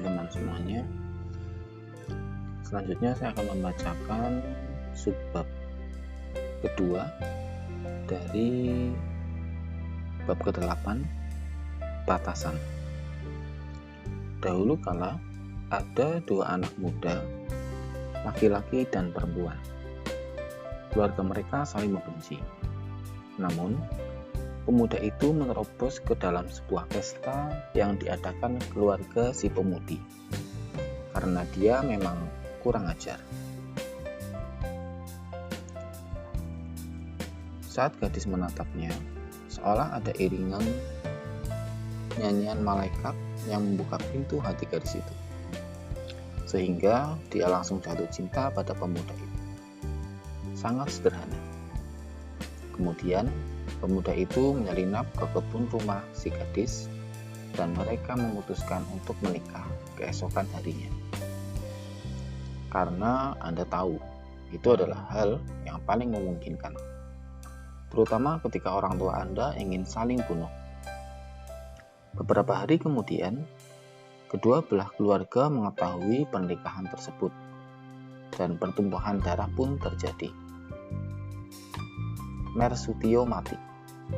teman-teman semuanya. Selanjutnya saya akan membacakan subbab kedua dari bab ke-8, batasan. Dahulu kala ada 2 anak muda, laki-laki dan perempuan. Keluarga mereka saling membenci. Namun, pemuda itu menerobos ke dalam sebuah pesta yang diadakan keluarga si pemudi, karena dia memang kurang ajar. Saat gadis menatapnya, seolah ada iringan nyanyian malaikat yang membuka pintu hati gadis itu, sehingga dia langsung jatuh cinta pada pemuda itu. Sangat sederhana. Kemudian, pemuda itu menyelinap ke kebun rumah si gadis, dan mereka memutuskan untuk menikah keesokan harinya. Karena Anda tahu, itu adalah hal yang paling memungkinkan, terutama ketika orang tua Anda ingin saling bunuh. Beberapa hari kemudian, kedua belah keluarga mengetahui pernikahan tersebut, dan pertumpahan darah pun terjadi. Mersutio mati.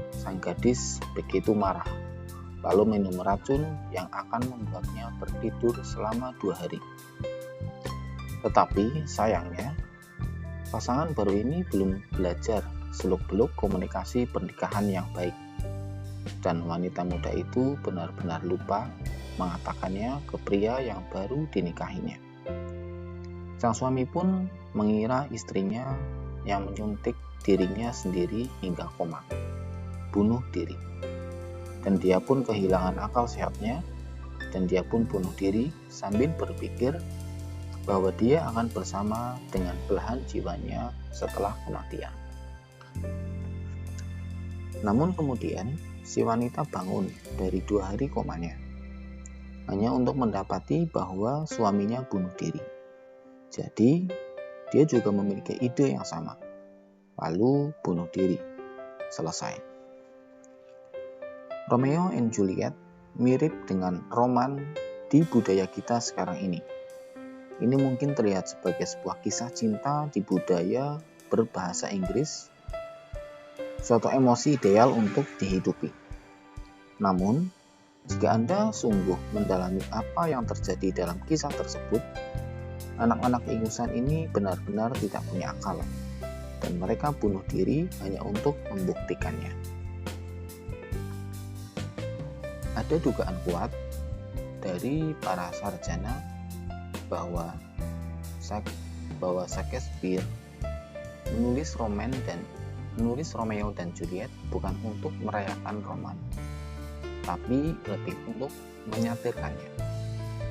Sang gadis begitu marah, lalu minum racun yang akan membuatnya tertidur selama 2 hari. Tetapi sayangnya, pasangan baru ini belum belajar seluk-beluk komunikasi pernikahan yang baik, dan wanita muda itu benar-benar lupa mengatakannya ke pria yang baru dinikahinya. Sang suami pun mengira istrinya yang menyuntik dirinya sendiri hingga koma, bunuh diri. Dan dia pun kehilangan akal sehatnya, dan dia pun bunuh diri sambil berpikir bahwa dia akan bersama dengan belahan jiwanya setelah kematian. Namun kemudian si wanita bangun dari 2 hari komanya, hanya untuk mendapati bahwa suaminya bunuh diri. Jadi dia juga memiliki ide yang sama, lalu bunuh diri. Selesai. Romeo and Juliet mirip dengan roman di budaya kita sekarang ini. Ini mungkin terlihat sebagai sebuah kisah cinta di budaya berbahasa Inggris, suatu emosi ideal untuk dihidupi. Namun, jika Anda sungguh mendalami apa yang terjadi dalam kisah tersebut, anak-anak ingusan ini benar-benar tidak punya akal, dan mereka bunuh diri hanya untuk membuktikannya. Ada dugaan kuat dari para sarjana bahwa Shakespeare menulis Romeo dan Juliet bukan untuk merayakan roman, tapi lebih untuk menyatirkannya,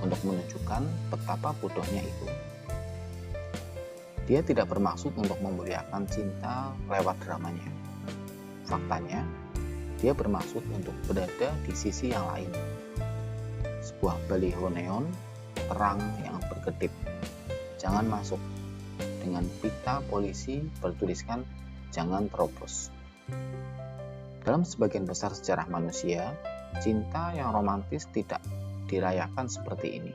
untuk menunjukkan betapa bodohnya itu. Dia tidak bermaksud untuk memuliakan cinta lewat dramanya. Faktanya, dia bermaksud untuk berada di sisi yang lain. Sebuah baliho neon terang yang berkedip, "Jangan masuk," dengan pita polisi bertuliskan "Jangan terobos." Dalam sebagian besar sejarah manusia, cinta yang romantis tidak dirayakan seperti ini,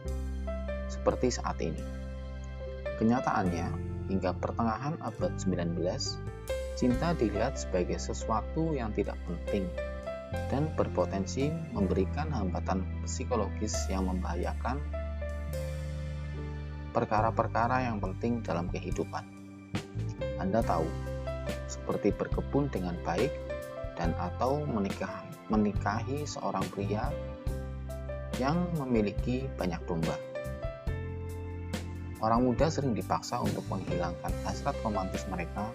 seperti saat ini. Kenyataannya, hingga pertengahan abad 19, cinta dilihat sebagai sesuatu yang tidak penting dan berpotensi memberikan hambatan psikologis yang membahayakan perkara-perkara yang penting dalam kehidupan. Anda tahu, seperti berkebun dengan baik dan atau menikahi seorang pria yang memiliki banyak domba. Orang muda sering dipaksa untuk menghilangkan hasrat romantis mereka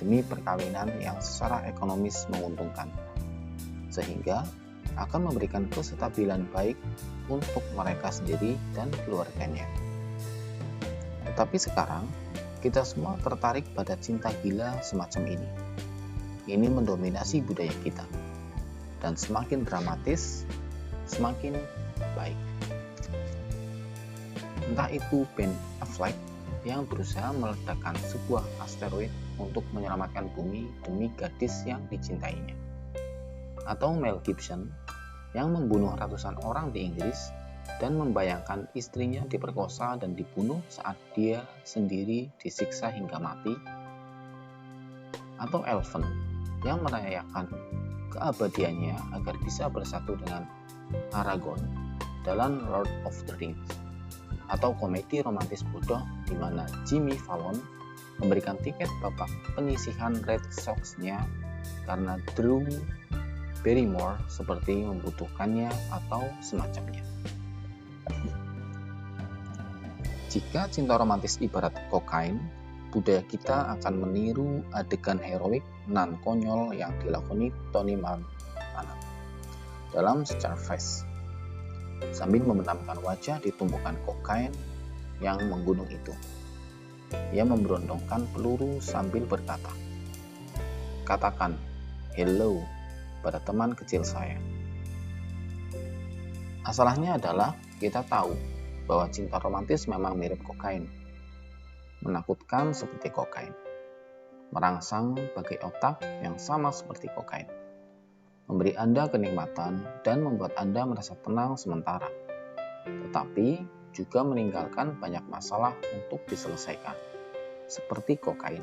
demi perkawinan yang secara ekonomis menguntungkan, sehingga akan memberikan kestabilan baik untuk mereka sendiri dan keluarganya. Tetapi sekarang, kita semua tertarik pada cinta gila semacam ini. Ini mendominasi budaya kita, dan semakin dramatis, semakin baik. Entah itu Ben Affleck yang berusaha meledakkan sebuah asteroid untuk menyelamatkan bumi demi gadis yang dicintainya, atau Mel Gibson yang membunuh ratusan orang di Inggris dan membayangkan istrinya diperkosa dan dibunuh saat dia sendiri disiksa hingga mati, atau Elven yang merayakan keabadiannya agar bisa bersatu dengan Aragorn dalam Lord of the Rings, atau komedi romantis bodoh di mana Jimmy Fallon memberikan tiket babak penyisihan Red Sox-nya karena Drew Barrymore seperti membutuhkannya atau semacamnya. Jika cinta romantis ibarat kokain, budaya kita akan meniru adegan heroik nan konyol yang dilakoni Tony Montana dalam Scarface sambil membenamkan wajah di tumpukan kokain yang menggunung itu. Ia memberondongkan peluru sambil berkata, "Katakan hello pada teman kecil saya." Masalahnya adalah kita tahu bahwa cinta romantis memang mirip kokain, menakutkan seperti kokain, merangsang bagai otak yang sama seperti kokain, memberi Anda kenikmatan dan membuat Anda merasa tenang sementara, tetapi juga meninggalkan banyak masalah untuk diselesaikan, seperti kokain.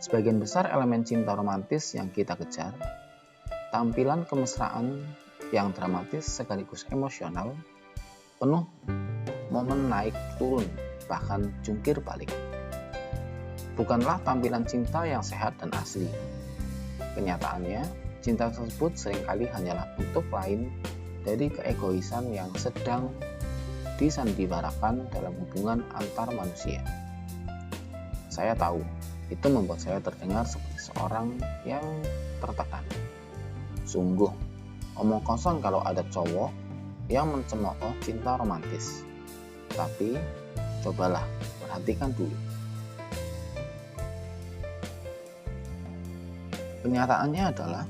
Sebagian besar elemen cinta romantis yang kita kejar, tampilan kemesraan yang dramatis sekaligus emosional, penuh momen naik turun, bahkan jungkir balik, bukanlah tampilan cinta yang sehat dan asli. Kenyataannya, cinta tersebut seringkali hanyalah bentuk lain dari keegoisan yang sedang disandiwarakan dalam hubungan antar manusia. Saya tahu, itu membuat saya terdengar seperti seorang yang tertekan. Sungguh, omong kosong kalau ada cowok yang mencemooh cinta romantis. Tapi, cobalah perhatikan dulu. Kenyataannya adalah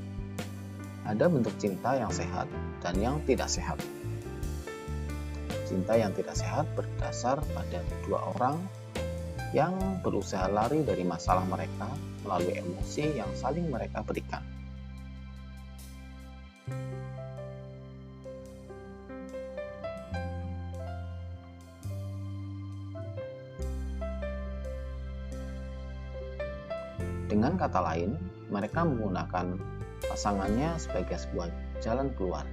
ada bentuk cinta yang sehat dan yang tidak sehat. Cinta yang tidak sehat berdasar pada dua orang yang berusaha lari dari masalah mereka melalui emosi yang saling mereka berikan. Dengan kata lain, mereka menggunakan pasangannya sebagai sebuah jalan keluar.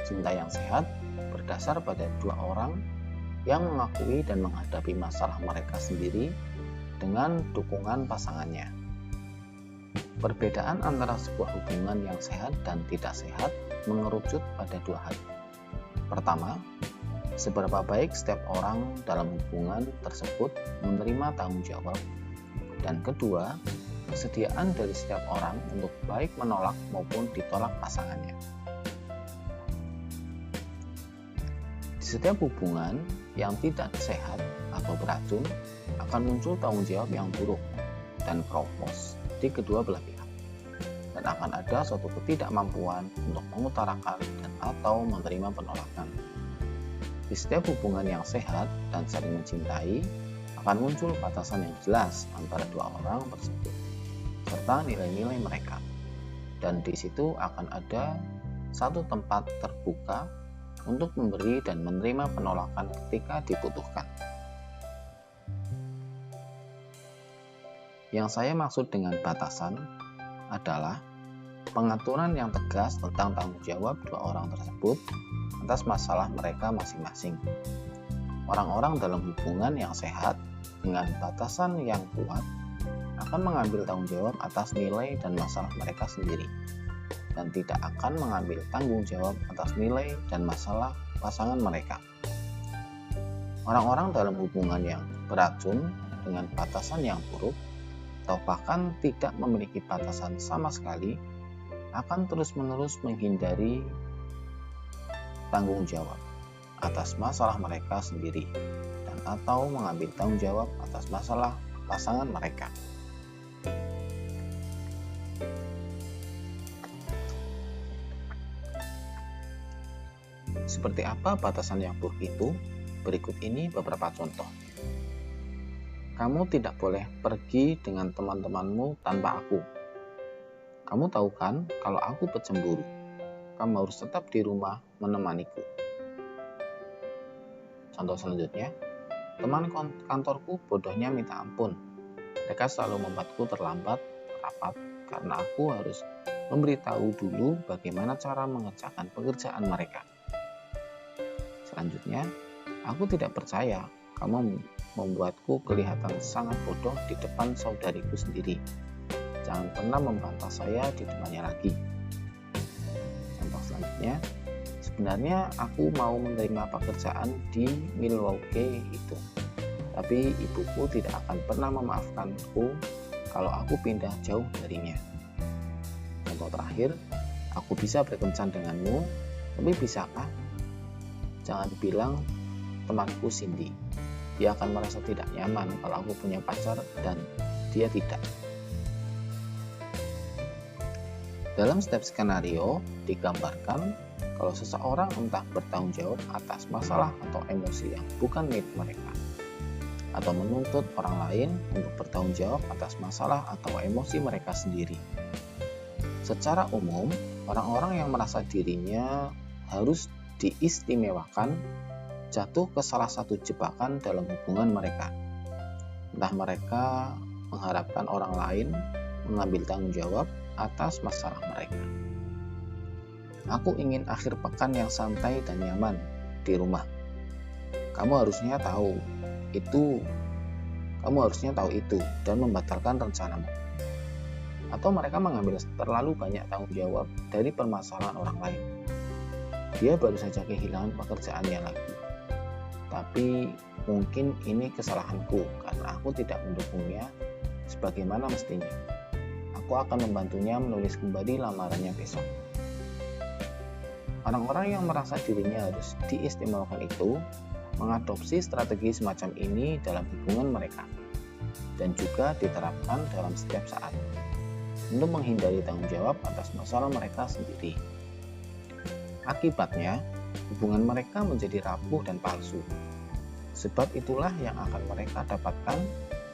Cinta yang sehat berdasar pada dua orang yang mengakui dan menghadapi masalah mereka sendiri dengan dukungan pasangannya. Perbedaan antara sebuah hubungan yang sehat dan tidak sehat mengerucut pada dua hal. Pertama, seberapa baik setiap orang dalam hubungan tersebut menerima tanggung jawab. Dan kedua, kesediaan dari setiap orang untuk baik menolak maupun ditolak pasangannya. Di setiap hubungan yang tidak sehat atau beracun akan muncul tanggung jawab yang buruk dan kropos di kedua belah pihak, dan akan ada suatu ketidakmampuan untuk mengutarakan dan atau menerima penolakan. Di setiap hubungan yang sehat dan saling mencintai akan muncul batasan yang jelas antara dua orang tersebut serta nilai-nilai mereka, dan di situ akan ada satu tempat terbuka untuk memberi dan menerima penolakan ketika dibutuhkan. Yang saya maksud dengan batasan adalah pengaturan yang tegas tentang tanggung jawab dua orang tersebut atas masalah mereka masing-masing. Orang-orang dalam hubungan yang sehat dengan batasan yang kuat akan mengambil tanggung jawab atas nilai dan masalah mereka sendiri, dan tidak akan mengambil tanggung jawab atas nilai dan masalah pasangan mereka. Orang-orang dalam hubungan yang beracun dengan batasan yang buruk, atau bahkan tidak memiliki batasan sama sekali, akan terus-menerus menghindari tanggung jawab atas masalah mereka sendiri, dan atau mengambil tanggung jawab atas masalah pasangan mereka. Seperti apa batasan yang buruk itu? Berikut ini beberapa contoh. Kamu tidak boleh pergi dengan teman-temanmu tanpa aku. Kamu tahu kan kalau aku pecemburu. Kamu harus tetap di rumah menemaniku. Contoh selanjutnya, teman kantorku bodohnya minta ampun. Mereka selalu membuatku terlambat rapat karena aku harus memberitahu dulu bagaimana cara mengerjakan pekerjaan mereka. Selanjutnya, aku tidak percaya kamu membuatku kelihatan sangat bodoh di depan saudariku sendiri. Jangan pernah membantah saya di depannya lagi. Contoh selanjutnya, sebenarnya aku mau menerima pekerjaan di Milwaukee itu, tapi ibuku tidak akan pernah memaafkanku kalau aku pindah jauh darinya. Contoh terakhir, aku bisa berkencan denganmu, tapi bisakah? Jangan bilang temanku Cindy. Dia akan merasa tidak nyaman kalau aku punya pacar dan dia tidak. Dalam setiap skenario digambarkan kalau seseorang entah bertanggung jawab atas masalah atau emosi yang bukan milik mereka, atau menuntut orang lain untuk bertanggung jawab atas masalah atau emosi mereka sendiri. Secara umum, orang-orang yang merasa dirinya harus diistimewakan jatuh ke salah satu jebakan dalam hubungan mereka. Entah mereka mengharapkan orang lain mengambil tanggung jawab atas masalah mereka. Aku ingin akhir pekan yang santai dan nyaman di rumah. Kamu harusnya tahu itu dan membatalkan rencanamu. Atau mereka mengambil terlalu banyak tanggung jawab dari permasalahan orang lain. Dia baru saja kehilangan pekerjaannya lagi. Tapi mungkin ini kesalahanku karena aku tidak mendukungnya sebagaimana mestinya. Aku akan membantunya menulis kembali lamarannya besok. Orang-orang yang merasa dirinya harus diistimewakan itu mengadopsi strategi semacam ini dalam hubungan mereka dan juga diterapkan dalam setiap saat untuk menghindari tanggung jawab atas masalah mereka sendiri. Akibatnya, hubungan mereka menjadi rapuh dan palsu. Sebab itulah yang akan mereka dapatkan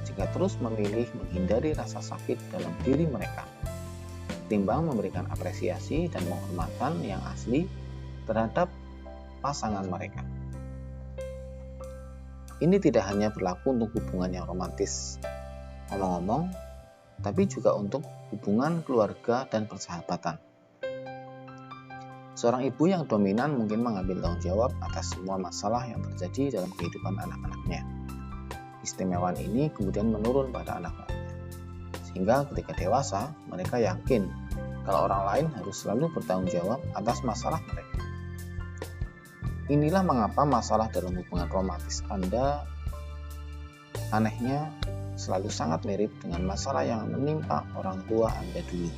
jika terus memilih menghindari rasa sakit dalam diri mereka, ketimbang memberikan apresiasi dan penghormatan yang asli terhadap pasangan mereka. Ini tidak hanya berlaku untuk hubungan yang romantis, ngomong-ngomong, tapi juga untuk hubungan keluarga dan persahabatan. Seorang ibu yang dominan mungkin mengambil tanggung jawab atas semua masalah yang terjadi dalam kehidupan anak-anaknya. Istimewaan ini kemudian menurun pada anak-anaknya, sehingga ketika dewasa mereka yakin kalau orang lain harus selalu bertanggung jawab atas masalah mereka. Inilah mengapa masalah dalam hubungan romantis Anda anehnya selalu sangat mirip dengan masalah yang menimpa orang tua Anda dulu.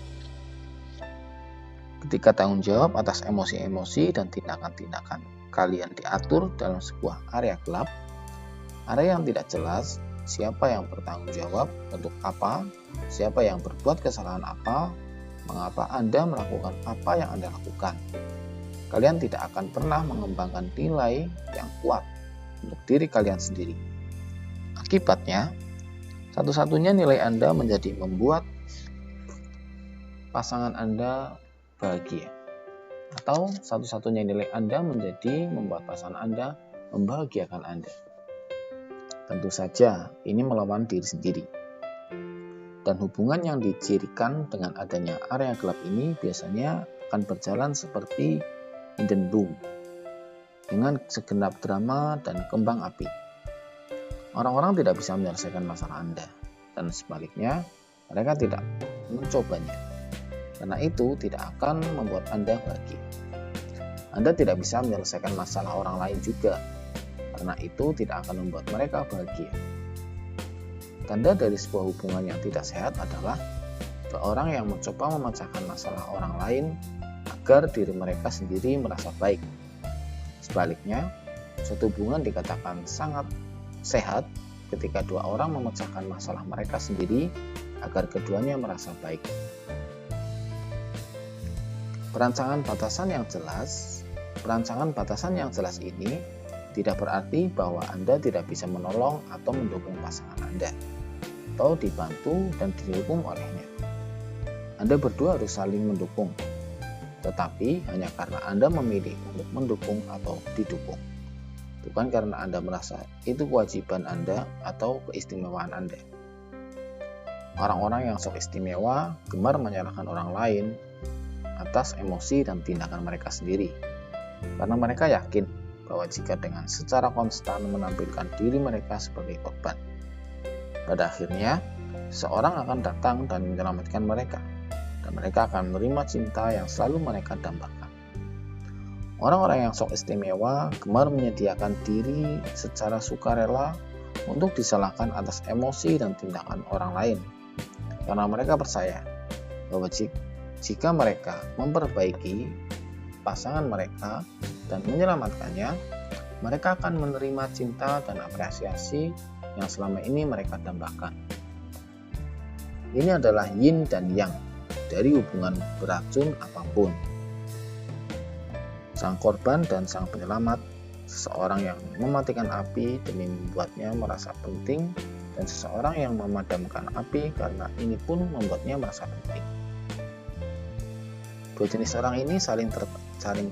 Ketika tanggung jawab atas emosi-emosi dan tindakan-tindakan kalian diatur dalam sebuah area gelap, area yang tidak jelas, siapa yang bertanggung jawab untuk apa, siapa yang berbuat kesalahan apa, mengapa Anda melakukan apa yang Anda lakukan. Kalian tidak akan pernah mengembangkan nilai yang kuat untuk diri kalian sendiri. Akibatnya, satu-satunya nilai Anda menjadi membuat pasangan Anda bahagia. Atau satu-satunya nilai Anda menjadi membuat pasangan Anda membahagiakan Anda. Tentu saja ini melawan diri sendiri. Dan hubungan yang dicirikan dengan adanya area gelap ini biasanya akan berjalan seperti Eden Bloom dengan segenap drama dan kembang api. Orang-orang tidak bisa menyelesaikan masalah Anda, dan sebaliknya mereka tidak mencobanya. Karena itu tidak akan membuat Anda bahagia. Anda tidak bisa menyelesaikan masalah orang lain juga, karena itu tidak akan membuat mereka bahagia. Tanda dari sebuah hubungan yang tidak sehat adalah seorang yang mencoba memecahkan masalah orang lain agar diri mereka sendiri merasa baik. Sebaliknya, suatu hubungan dikatakan sangat sehat ketika dua orang memecahkan masalah mereka sendiri agar keduanya merasa baik. Perancangan batasan yang jelas ini tidak berarti bahwa Anda tidak bisa menolong atau mendukung pasangan Anda, atau dibantu dan didukung olehnya. Anda berdua harus saling mendukung, tetapi hanya karena Anda memilih untuk mendukung atau didukung. bukan karena Anda merasa itu kewajiban Anda atau keistimewaan Anda. Orang-orang yang sok istimewa gemar menyalahkan orang lain atas emosi dan tindakan mereka sendiri, karena mereka yakin bahwa jika dengan secara konstan menampilkan diri mereka sebagai korban, pada akhirnya seorang akan datang dan menyelamatkan mereka, dan mereka akan menerima cinta yang selalu mereka dambakan. Orang-orang yang sok istimewa gemar menyediakan diri secara sukarela untuk disalahkan atas emosi dan tindakan orang lain, karena mereka percaya bahwa jika mereka memperbaiki pasangan mereka dan menyelamatkannya, mereka akan menerima cinta dan apresiasi yang selama ini mereka dambakan. Ini adalah yin dan yang dari hubungan beracun apapun. Sang korban dan sang penyelamat, seseorang yang mematikan api demi membuatnya merasa penting, dan seseorang yang memadamkan api karena ini pun membuatnya merasa penting. Dua jenis orang ini saling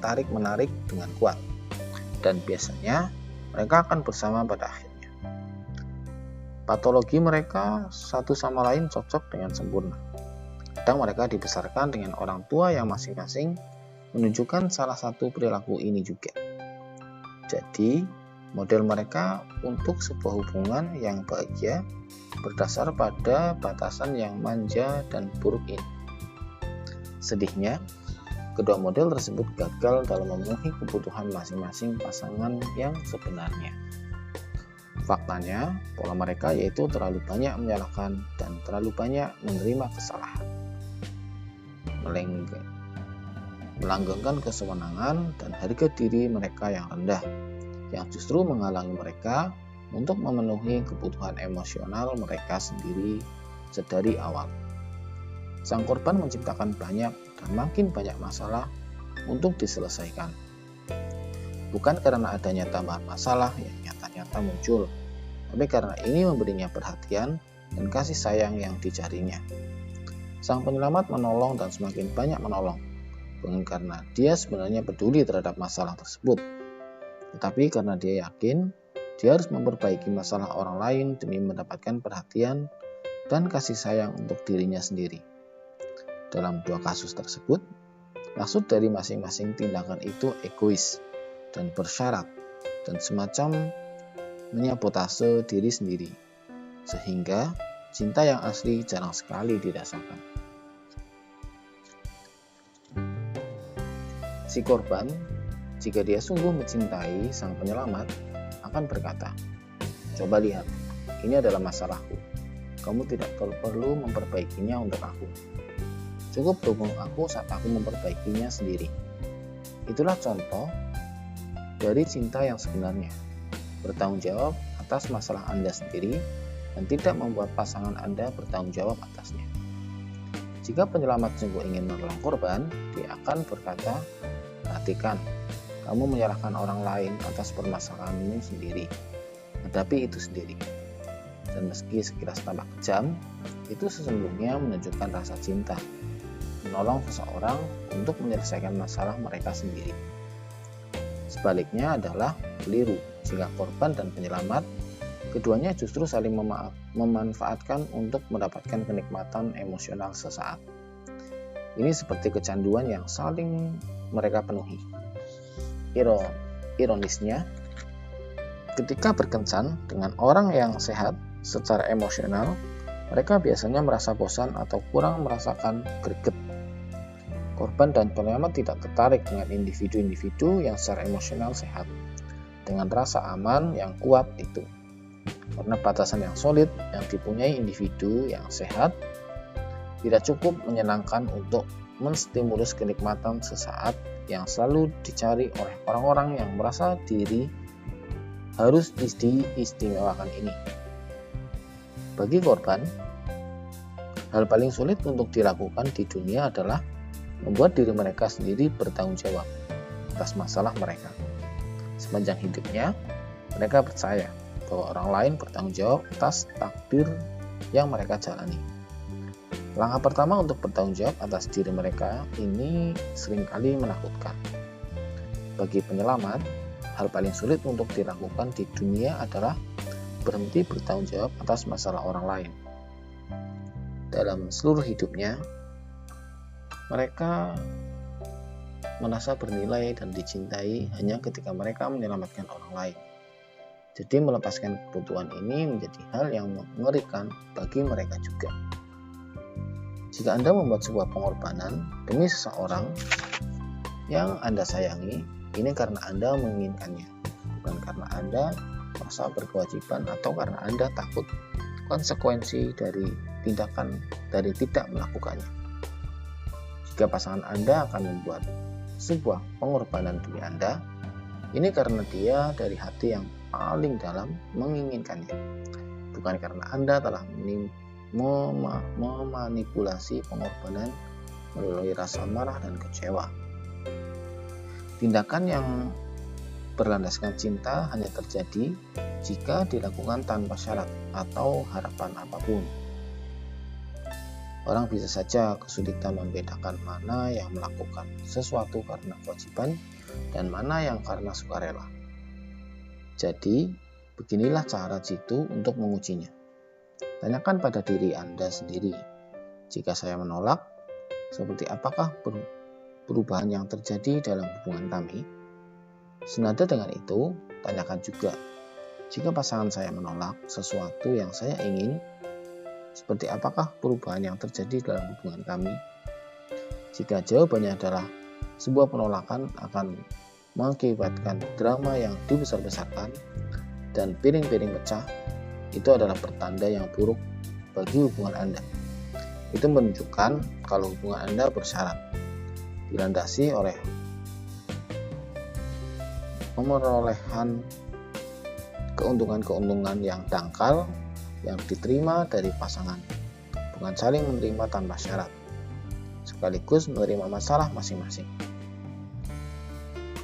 tarik-menarik dengan kuat, dan biasanya mereka akan bersama pada akhirnya. Patologi mereka satu sama lain cocok dengan sempurna. Kadang mereka dibesarkan dengan orang tua yang masing-masing menunjukkan salah satu perilaku ini juga. Jadi, model mereka untuk sebuah hubungan yang bahagia berdasar pada batasan yang manja dan buruk ini. Sedihnya, kedua model tersebut gagal dalam memenuhi kebutuhan masing-masing pasangan yang sebenarnya. Faktanya, pola mereka yaitu terlalu banyak menyalahkan dan terlalu banyak menerima kesalahan, melanggengkan kesewenangan dan harga diri mereka yang rendah, yang justru menghalangi mereka untuk memenuhi kebutuhan emosional mereka sendiri sedari awal. Sang korban menciptakan banyak dan makin banyak masalah untuk diselesaikan, bukan karena adanya tambahan masalah yang nyata-nyata muncul, tapi karena ini memberinya perhatian dan kasih sayang yang dicarinya. Sang penyelamat menolong dan semakin banyak menolong, bukan karena dia sebenarnya peduli terhadap masalah tersebut, tetapi karena dia yakin dia harus memperbaiki masalah orang lain demi mendapatkan perhatian dan kasih sayang untuk dirinya sendiri. Dalam dua kasus tersebut, maksud dari masing-masing tindakan itu egois dan bersyarat dan semacam menyabotase diri sendiri, sehingga cinta yang asli jarang sekali dirasakan. Si korban, jika dia sungguh mencintai sang penyelamat, akan berkata, "Coba lihat, ini adalah masalahku. Kamu tidak perlu memperbaikinya untuk aku. Cukup dukung aku saat aku memperbaikinya sendiri." Itulah contoh dari cinta yang sebenarnya. Bertanggung jawab atas masalah Anda sendiri dan tidak membuat pasangan Anda bertanggung jawab atasnya. Jika penyelamat sungguh ingin menolong korban, dia akan berkata, "Perhatikan, kamu menyalahkan orang lain atas permasalahanmu sendiri. Hadapi itu sendiri." Dan meski sekilas tampak kejam, itu sesungguhnya menunjukkan rasa cinta, menolong seseorang untuk menyelesaikan masalah mereka sendiri. Sebaliknya adalah keliru jika korban dan penyelamat keduanya justru saling memanfaatkan untuk mendapatkan kenikmatan emosional sesaat. Ini seperti kecanduan yang saling mereka penuhi. Ironisnya, ketika berkencan dengan orang yang sehat secara emosional, mereka biasanya merasa bosan atau kurang merasakan greget. Korban dan penyelamat tidak tertarik dengan individu-individu yang secara emosional sehat, dengan rasa aman yang kuat itu. Karena batasan yang solid yang dipunyai individu yang sehat tidak cukup menyenangkan untuk menstimulus kenikmatan sesaat yang selalu dicari oleh orang-orang yang merasa diri harus diistimewakan ini. Bagi korban, hal paling sulit untuk dilakukan di dunia adalah membuat diri mereka sendiri bertanggung jawab atas masalah mereka. Sepanjang hidupnya, mereka percaya bahwa orang lain bertanggung jawab atas takdir yang mereka jalani. Langkah pertama untuk bertanggung jawab atas diri mereka ini seringkali menakutkan. Bagi penyelamat, hal paling sulit untuk dilakukan di dunia adalah berhenti bertanggung jawab atas masalah orang lain. Dalam seluruh hidupnya, mereka merasa bernilai dan dicintai hanya ketika mereka menyelamatkan orang lain. Jadi melepaskan kebutuhan ini menjadi hal yang mengerikan bagi mereka juga. Jika Anda membuat sebuah pengorbanan demi seseorang yang Anda sayangi, ini karena Anda menginginkannya, bukan karena Anda merasa berkewajiban atau karena Anda takut konsekuensi dari tindakan dari tidak melakukannya. Jika pasangan Anda akan membuat sebuah pengorbanan demi Anda, ini karena dia dari hati yang paling dalam menginginkannya, bukan karena Anda telah memanipulasi pengorbanan melalui rasa marah dan kecewa. Tindakan yang berlandaskan cinta hanya terjadi jika dilakukan tanpa syarat atau harapan apapun. Orang bisa saja kesulitan membedakan mana yang melakukan sesuatu karena kewajiban dan mana yang karena sukarela. Jadi, beginilah cara jitu untuk mengujinya. Tanyakan pada diri Anda sendiri, jika saya menolak, seperti apakah perubahan yang terjadi dalam hubungan kami? Senada dengan itu, tanyakan juga, jika pasangan saya menolak sesuatu yang saya ingin, seperti apakah perubahan yang terjadi dalam hubungan kami? Jika jawabannya adalah sebuah penolakan akan mengakibatkan drama yang dibesar-besarkan dan piring-piring pecah, itu adalah pertanda yang buruk bagi hubungan Anda. Itu menunjukkan kalau hubungan Anda bersyarat, dilandasi oleh pemerolehan keuntungan-keuntungan yang dangkal yang diterima dari pasangan, bukan saling menerima tanpa syarat, sekaligus menerima masalah masing-masing.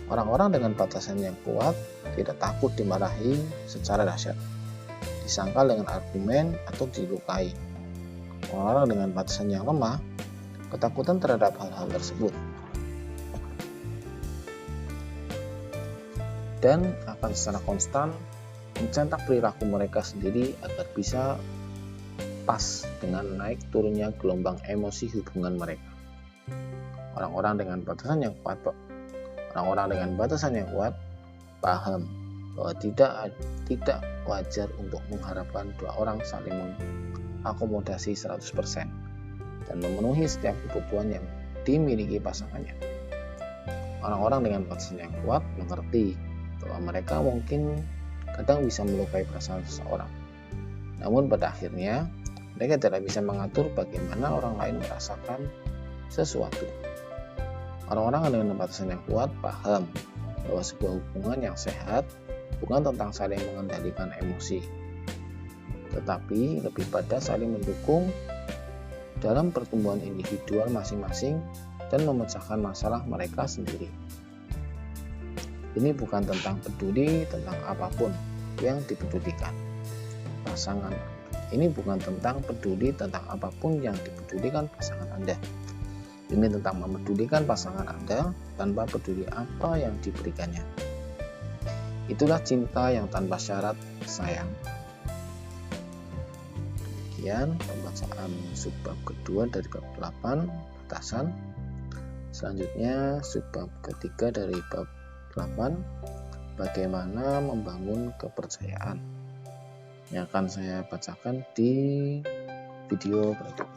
Orang-orang dengan batasan yang kuat tidak takut dimarahi secara dahsyat, disangkal dengan argumen atau dilukai. Orang-orang dengan batasan yang lemah ketakutan terhadap hal-hal tersebut dan akan secara konstan mencetak perilaku mereka sendiri agar bisa pas dengan naik turunnya gelombang emosi hubungan mereka. Orang-orang dengan batasan yang kuat paham bahwa tidak wajar untuk mengharapkan dua orang saling mengakomodasi 100% dan memenuhi setiap kebutuhan yang dimiliki pasangannya. Orang-orang dengan batasan yang kuat mengerti bahwa mereka mungkin kadang bisa melukai perasaan seseorang. Namun pada akhirnya, mereka tidak bisa mengatur bagaimana orang lain merasakan sesuatu. Orang-orang dengan batasan yang kuat paham bahwa sebuah hubungan yang sehat bukan tentang saling mengendalikan emosi, tetapi lebih pada saling mendukung dalam pertumbuhan individual masing-masing dan memecahkan masalah mereka sendiri. Ini bukan tentang peduli tentang apapun yang dipedulikan pasangan. Ini bukan tentang peduli tentang apapun yang dipedulikan pasangan Anda. Ini tentang memedulikan pasangan Anda tanpa peduli apa yang diberikannya. Itulah cinta yang tanpa syarat, sayang. Demikian pembacaan subbab kedua dari bab 8, batasan. Selanjutnya subbab ketiga dari bab 8, bagaimana membangun kepercayaan, yang akan saya bacakan di video berikut.